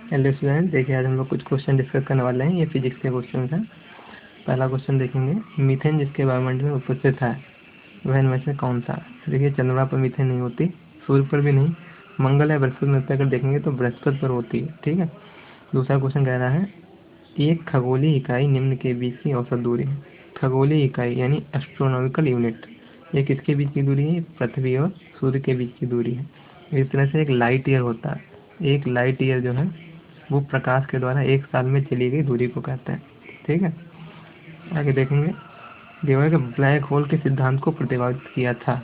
Hello student, देखिए आज हम लोग कुछ क्वेश्चन डिस्कस करने वाले हैं। ये फिजिक्स के क्वेश्चन हैं। पहला क्वेश्चन देखेंगे, मीथेन जिसके वायुमंडल में उपस्थित है वह इनमें से कौन सा। देखिए चंद्रमा पर मीथेन नहीं होती, सूर्य पर भी नहीं, मंगल या बृहस्पति में अगर देखेंगे तो बृहस्पति पर होती है। ठीक है। दूसरा क्वेश्चन कह रहा है, एक खगोलीय इकाई निम्न के बीच की औसत दूरी है। खगोलीय इकाई यानी एस्ट्रोनॉमिकल यूनिट, ये किसके बीच की दूरी है? पृथ्वी और सूर्य के बीच की दूरी है। इस तरह से एक लाइट ईयर होता है। एक लाइट ईयर जो है वो प्रकाश के द्वारा एक साल में चली गई दूरी को कहते हैं। ठीक है। आगे देखेंगे, देखो कि ब्लैक होल के सिद्धांत को प्रतिपादित किया था।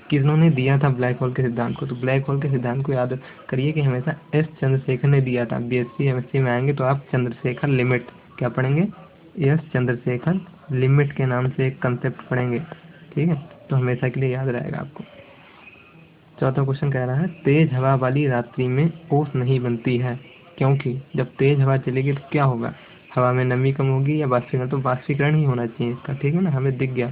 किन्होंने दिया था ब्लैक होल के सिद्धांत को? तो ब्लैक होल के सिद्धांत को याद करिए कि हमेशा एस चंद्रशेखर ने दिया था। बीएससी एमएससी में आएंगे तो आप चंद्रशेखर लिमिट क्या पढ़ेंगे? एस चंद्रशेखर लिमिट के नाम से एक कंसेप्ट पढ़ेंगे। ठीक है, तो हमेशा के लिए याद रहेगा आपको। चौथा क्वेश्चन कह रहा है, तेज हवा वाली रात्रि में ओस नहीं बनती है क्योंकि जब तेज हवा चलेगी तो क्या होगा? हवा में नमी कम होगी या बाष्पीकरण? तो बाष्पीकरण ही होना चाहिए इसका। ठीक है ना, हमें दिख गया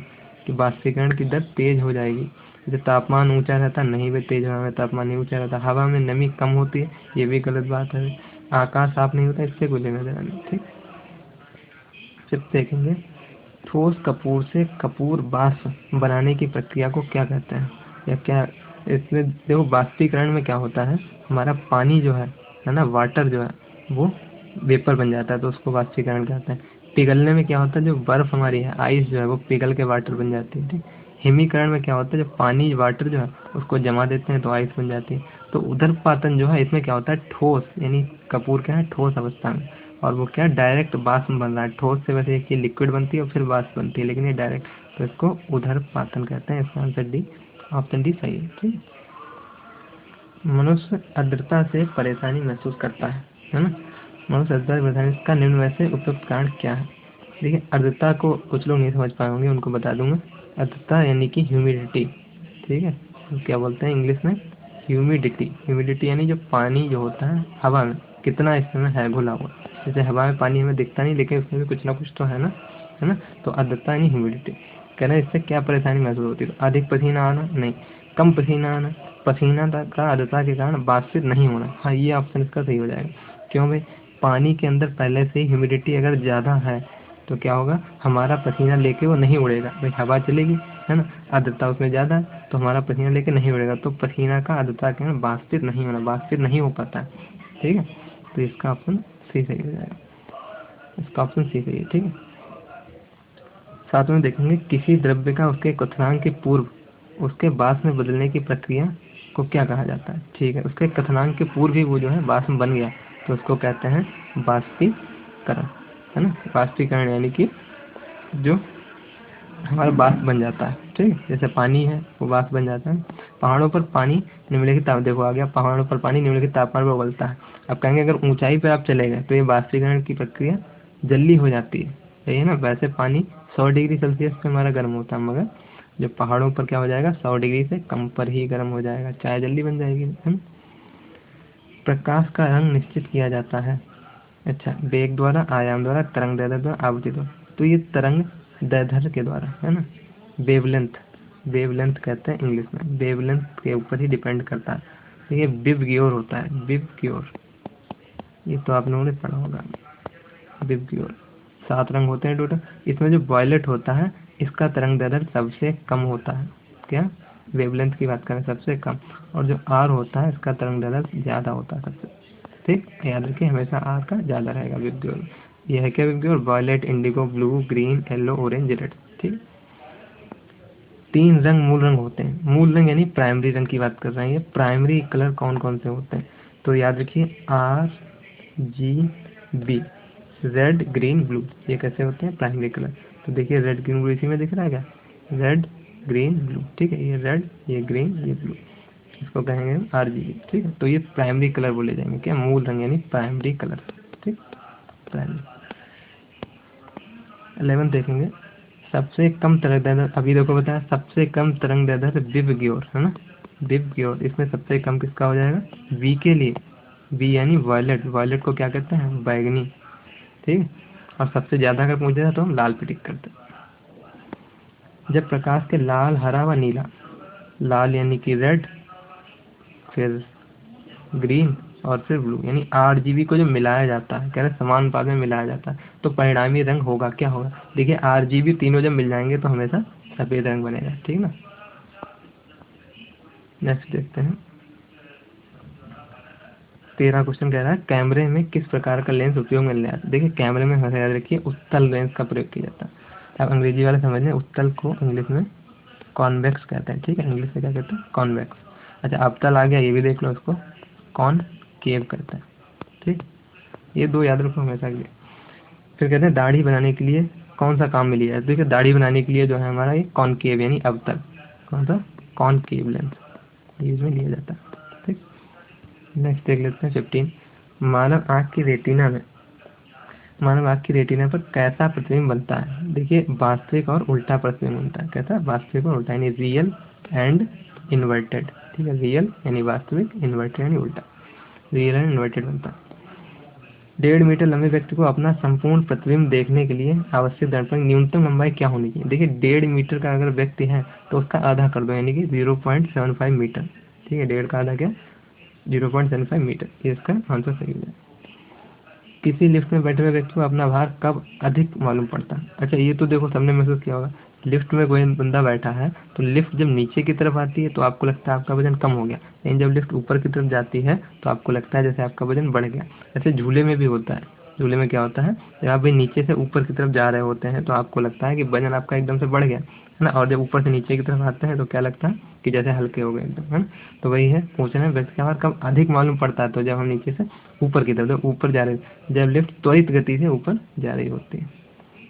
कि बाष्पीकरण की दर तेज हो जाएगी। जब तापमान ऊंचा रहता नहीं, वे तेज हवा में तापमान नहीं ऊंचा रहता। हवा में नमी कम होती है, ये भी गलत बात है। आकाश साफ नहीं होता, इससे कोई लेना देना नहीं। ठीक, फिर देखेंगे, ठोस कपूर से कपूर वाष्प बनाने की प्रक्रिया को क्या कहते हैं या क्या? इसमें देखो बाष्पीकरण में क्या होता है, हमारा पानी जो है ना, वाटर जो है वो वेपर बन जाता है तो उसको बाष्पीकरण कहते हैं। पिघलने में क्या होता है, जो बर्फ हमारी है, आइस जो है वो पिघल के वाटर बन जाती है। ठीक। हिमीकरण में क्या होता है, जब पानी वाटर जो है उसको जमा देते हैं तो आइस बन जाती है। तो उदरपातन जो है इसमें क्या होता है, ठोस यानी कपूर क्या है, ठोस अवस्था में, और वो क्या डायरेक्ट वाष्प बन रहा है। ठोस से वैसे एक लिक्विड बनती है और फिर वाष्प बनती है, लेकिन ये डायरेक्ट, तो इसको उदरपातन कहते हैं। इसका आंसर डी, ऑप्शन डी सही है। ठीक। मनुष्य आर्द्रता से परेशानी महसूस करता है ना। मनुष्य आर्द्रता से परेशानी का निम्न में से उपयुक्त कारण क्या है? देखिए आर्द्रता को कुछ लोग नहीं समझ पाए होंगे, उनको बता दूंगा। आर्द्रता यानी कि ह्यूमिडिटी। ठीक है, क्या बोलते हैं इंग्लिश में? ह्यूमिडिटी। ह्यूमिडिटी यानी जो पानी जो होता है हवा में कितना इसमें है घुला हुआ। जैसे हवा में पानी हमें दिखता नहीं, लेकिन उसमें भी कुछ ना कुछ तो है ना, है ना। तो आर्द्रता यानी ह्यूमिडिटी। कह रहे हैं इससे क्या परेशानी महसूस होती है? तो अधिक पसीना आना नहीं, कम पसीना आना, पसीना का आर्द्रता के कारण वाष्पित नहीं होना। हाँ, ये ऑप्शन इसका सही हो जाएगा। क्यों भाई? पानी के अंदर पहले से ही ह्यूमिडिटी अगर ज़्यादा है तो क्या होगा, हमारा पसीना लेके वो नहीं उड़ेगा। भाई हवा चलेगी, है ना, आर्द्रता उसमें ज़्यादा है तो हमारा पसीना लेके नहीं उड़ेगा, तो पसीना का आर्द्रता के कारण वाष्पित नहीं होना, वाष्पित नहीं हो पाता है। ठीक है, तो इसका ऑप्शन सी सही हो जाएगा। इसका ऑप्शन सी सही है। ठीक है। साथ में देखेंगे, किसी द्रव्य का उसके क्वथनांक के पूर्व उसके वाष्प में बदलने की प्रक्रिया को क्या कहा जाता है? ठीक है, उसके क्वथनांक के पूर्व ही वो जो है वाष्प में बन गया तो उसको कहते हैं वाष्पीकरण, है ना। वाष्पीकरण यानी कि जो हमारा वाष्प बन जाता है। ठीक है, जैसे पानी है वो वाष्प बन जाता है। पहाड़ों पर पानी निम्नलिखित ताप, देखो आ गया, पहाड़ों पर पानी निम्नलिखित तापमान पर उबलता है। अब कहेंगे अगर ऊंचाई पर आप चले गए तो ये वाष्पीकरण की प्रक्रिया जल्दी हो जाती है, सही है ना। वैसे पानी 100 डिग्री सेल्सियस पे हमारा गर्म होता है, मगर जो पहाड़ों पर क्या हो जाएगा, 100 डिग्री से कम पर ही गर्म हो जाएगा, चाय जल्दी बन जाएगी, है ना? प्रकाश का रंग निश्चित किया जाता है, अच्छा, वेग द्वारा, आयाम द्वारा, तरंग दैर्ध्य द्वारा, आवृत्ति द्वारा। तो ये तरंग दैर्ध्य के द्वारा, है ना। वेवलेंथ, वेवलेंथ कहते हैं इंग्लिश में, वेवलेंथ के ऊपर ही डिपेंड करता है। तो ये विबग्योर होता है, विबग्योर, ये तो आप लोगों ने पढ़ा होगा। विबग्योर 7 रंग होते हैं टोटल। इसमें जो वॉयलेट होता है इसका तरंग दैर्ध्य सबसे कम होता है, क्या वेवलेंथ की बात करें सबसे कम, और जो आर होता है इसका तरंग दैर्ध्य ज़्यादा होता है सबसे। ठीक, याद रखिए हमेशा आर का ज़्यादा रहेगा विबग्योर। यह है क्या VIBGYOR? Violet, indigo, blue, green, yellow, orange, red. ठीक। 3 रंग मूल रंग होते हैं। मूल रंग यानी प्राइमरी रंग की बात कर रहे हैं। ये प्राइमरी कलर कौन कौन से होते हैं? तो याद रखिए R G B, red green blue, ये कैसे होते हैं प्राइमरी कलर? तो देखिए रेड ग्रीन ब्लू इसी में दिख रहा है क्या, रेड ग्रीन ब्लू। ठीक है, ये रेड, ये ग्रीन, ये ब्लू, इसको कहेंगे आरजीबी। ठीक है, तो ये प्राइमरी कलर बोले जाएंगे, क्या मूल रंग यानी प्राइमरी कलर। ठीक, प्राइमरी। 11 देखेंगे, सबसे कम तरंग दैर्ध्य, अभी देखो बताया सबसे कम तरंग दैर्ध्य विबग्योर, है ना, विबग्योर। इसमें सबसे कम किसका हो जाएगा? वी के लिए, वी यानी वायलेट, वायलेट को क्या कहते हैं? बैगनी। ठीक है, और सबसे ज्यादा अगर पूछे जाए तो हम लाल पे टिक करते हैं। जब प्रकाश के लाल, हरा व नीला, लाल यानी कि रेड, फिर ग्रीन, और फिर ब्लू, यानी RGB को जो मिलाया जाता है, कह रहे समानुपात में मिलाया जाता है, तो परिणामी रंग होगा क्या होगा? देखिए RGB तीनों जब मिल जाएंगे तो हमेशा सफेद रंग बनेगा, ठीक ना। नेक्स्ट देखते हैं 13 क्वेश्चन कह रहा है कैमरे में किस प्रकार का लेंस उपयोग में लिया जाता है। देखिए कैमरे में हमेशा याद रखिए उत्तल लेंस का प्रयोग किया जाता है। अब अंग्रेजी वाले समझ लें, उत्तल को इंग्लिश में कॉन्वेक्स कहते हैं, ठीक है, इंग्लिश में क्या कहते हैं? कॉन्वेक्स। अच्छा अवतल आ गया, ये भी देख लो, इसको कॉनकेव कहते हैं, ठीक। ये दो याद रखो हमेशा के लिए। फिर कहते हैं दाढ़ी बनाने के लिए कौन सा काम में लिया है? देखिए दाढ़ी बनाने के लिए जो है हमारा ये कॉनकेव यानी अवतल, कौन सा? कॉनकेव लेंस यूज में लिया जाता है, ठीक। नेक्स्ट देख लेते हैं 15। मानव आँख की रेटिना पर कैसा प्रतिबिंब बनता है? देखिए वास्तविक और उल्टा प्रतिबिंब बनता है। कैसा? वास्तविक और उल्टा, यानी रियल एंड इन्वर्टेड, ठीक है। रियल यानी वास्तविक, इन्वर्टेड यानी उल्टा, रियल एंड इन्वर्टेड बनता है। 1.5 मीटर लंबे व्यक्ति को अपना संपूर्ण प्रतिबिंब देखने के लिए आवश्यक दर्पण न्यूनतम लंबाई क्या होनी चाहिए? देखिए 1.5 मीटर का अगर व्यक्ति है तो उसका आधा कर दो, यानी कि 0.75 मीटर, ठीक है। 1.5 का आधा क्या? 0.75 मीटर, ये इसका आंसर सही हो जाए। किसी लिफ्ट में बैठे हुए व्यक्ति को अपना भार कब अधिक मालूम पड़ता है? अच्छा ये तो देखो सबने महसूस किया होगा, लिफ्ट में कोई बंदा बैठा है तो लिफ्ट जब नीचे की तरफ आती है तो आपको लगता है आपका वजन कम हो गया, लेकिन जब लिफ्ट ऊपर की तरफ जाती है तो आपको लगता है जैसे आपका वजन बढ़ गया। ऐसे झूले में भी होता है। झूले में क्या होता है, जब आप भी नीचे से ऊपर की तरफ जा रहे होते हैं तो आपको लगता है कि वजन आपका एकदम से बढ़ गया, है ना, और जब ऊपर से नीचे की तरफ आते हैं तो क्या लगता है कि जैसे हल्के हो गए एकदम, है ना। तो वही है, पूछ रहे हैं व्यक्ति का भार कब अधिक मालूम पड़ता है? तो जब हम नीचे से ऊपर की तरफ, जब ऊपर जा रहे, जब लिफ्ट त्वरित गति से ऊपर जा रही होती है,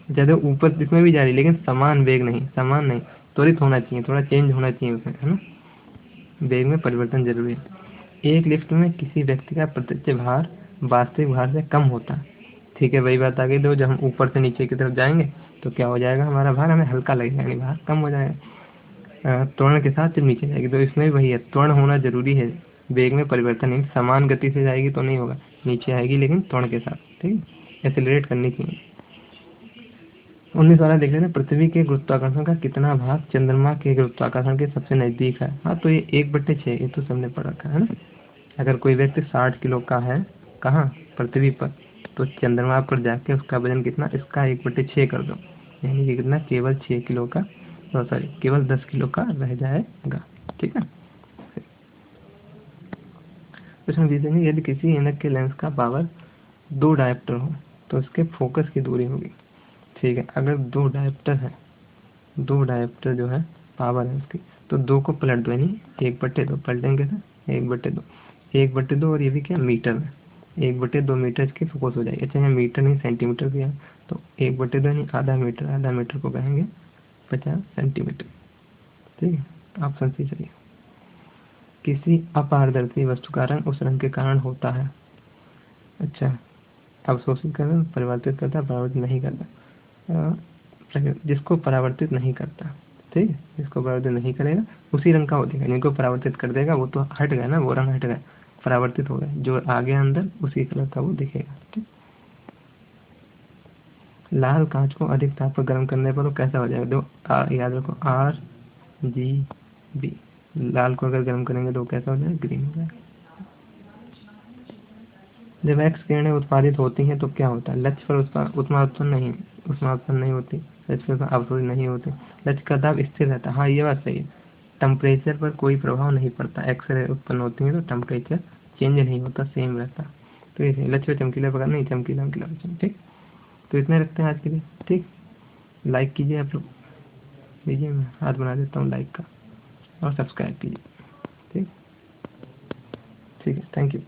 जब ऊपर इसमें भी जा रही लेकिन समान वेग नहीं, समान नहीं, त्वरित होना चाहिए, थोड़ा चेंज होना चाहिए उसमें, है ना, वेग में परिवर्तन जरूरी है। एक लिफ्ट में किसी व्यक्ति का प्रत्यक्ष भार वास्तविक भार से कम होता है, ठीक है, वही बात आ गई। दो, जब हम ऊपर से नीचे की तरफ जाएंगे तो क्या हो जाएगा, हमारा भार हमें हल्का लगेगा, यानी भार कम हो जाएगा। त्वरण के साथ जब नीचे जाएगी तो इसमें वही है, त्वरण होना जरूरी है, वेग में परिवर्तन नहीं, समान गति से जाएगी तो नहीं होगा, नीचे आएगी लेकिन त्वरण के साथ, ठीक है, एक्सेलरेट करनी चाहिए। 19 वाला देख रहे हैं, पृथ्वी के गुरुत्वाकर्षण का कितना भाग चंद्रमा के गुरुत्वाकर्षण के सबसे नजदीक है? हाँ तो ये 1/6, ये तो सबने पढ़ रखा है ना। अगर कोई व्यक्ति 60 किलो का है, कहाँ? पृथ्वी पर, तो चंद्रमा पर जाके उसका वजन कितना, इसका 1/6 कर दो, यानी कि कितना, केवल 6 किलो का, सॉरी केवल 10 किलो का रह जाएगा, ठीक है। प्रश्न दीजिए, यदि किसी ऐनक के लेंस का पावर 2 डायोप्टर हो तो उसके फोकस की दूरी होगी, ठीक है। अगर 2 डायोप्टर है, 2 डायोप्टर जो है पावर है उसकी, तो 2 को पलट दो, यानी 1/2 पलटेंगे कैसे, 1/2, 1/2, और ये भी क्या, मीटर में, 1/2 मीटर की फोकस हो जाएगी। अच्छा यहाँ मीटर नहीं सेंटीमीटर भी है, तो 1/2 यानी आधा मीटर, आधा मीटर को कहेंगे 50 सेंटीमीटर, ठीक है, ऑप्शन सी सही है। किसी अपारदर्शी वस्तु का रंग उस रंग के कारण होता है। अच्छा अवशोषित करना, परिवर्तित करता, परावर्तित नहीं करता, जिसको परावर्तित नहीं करता, ठीक है, जिसको परावर्तित नहीं करेगा उसी रंग का हो देगा, जिनको परावर्तित कर देगा वो तो हट गया ना, वो रंग हट गया, परावर्तित हो गया, जो आ गया अंदर उसी कलर का वो दिखेगा, ठीक। लाल कांच को अधिक ताप पर गर्म करने पर वो कैसा हो जाएगा? देखो याद रखो RGB, लाल को अगर गर्म करेंगे तो कैसा हो जाएगा, ग्रीन हो जाएगा। जब एक्स किरणें उत्पादित होती हैं तो क्या होता है? लक्ष्य पर उष्मा उत्पन्न नहीं होती, लक्ष्य पर अवशोषित नहीं होती, लक्ष्य का दाब स्थिर रहता है, हाँ ये बात सही है। टेम्परेचर पर कोई प्रभाव नहीं पड़ता, एक्सरे उत्पन्न होती है तो टेम्परेचर चेंज नहीं होता, सेम रहता। तो ये लक्ष्य चमकीला प्रकाश नहीं, चमकीला, ठीक। तो इतने रखते हैं आज के लिए, ठीक। लाइक कीजिए आप लोग, लीजिए मैं हाथ बना देता हूँ लाइक का, और सब्सक्राइब कीजिए, ठीक, ठीक है, थैंक यू।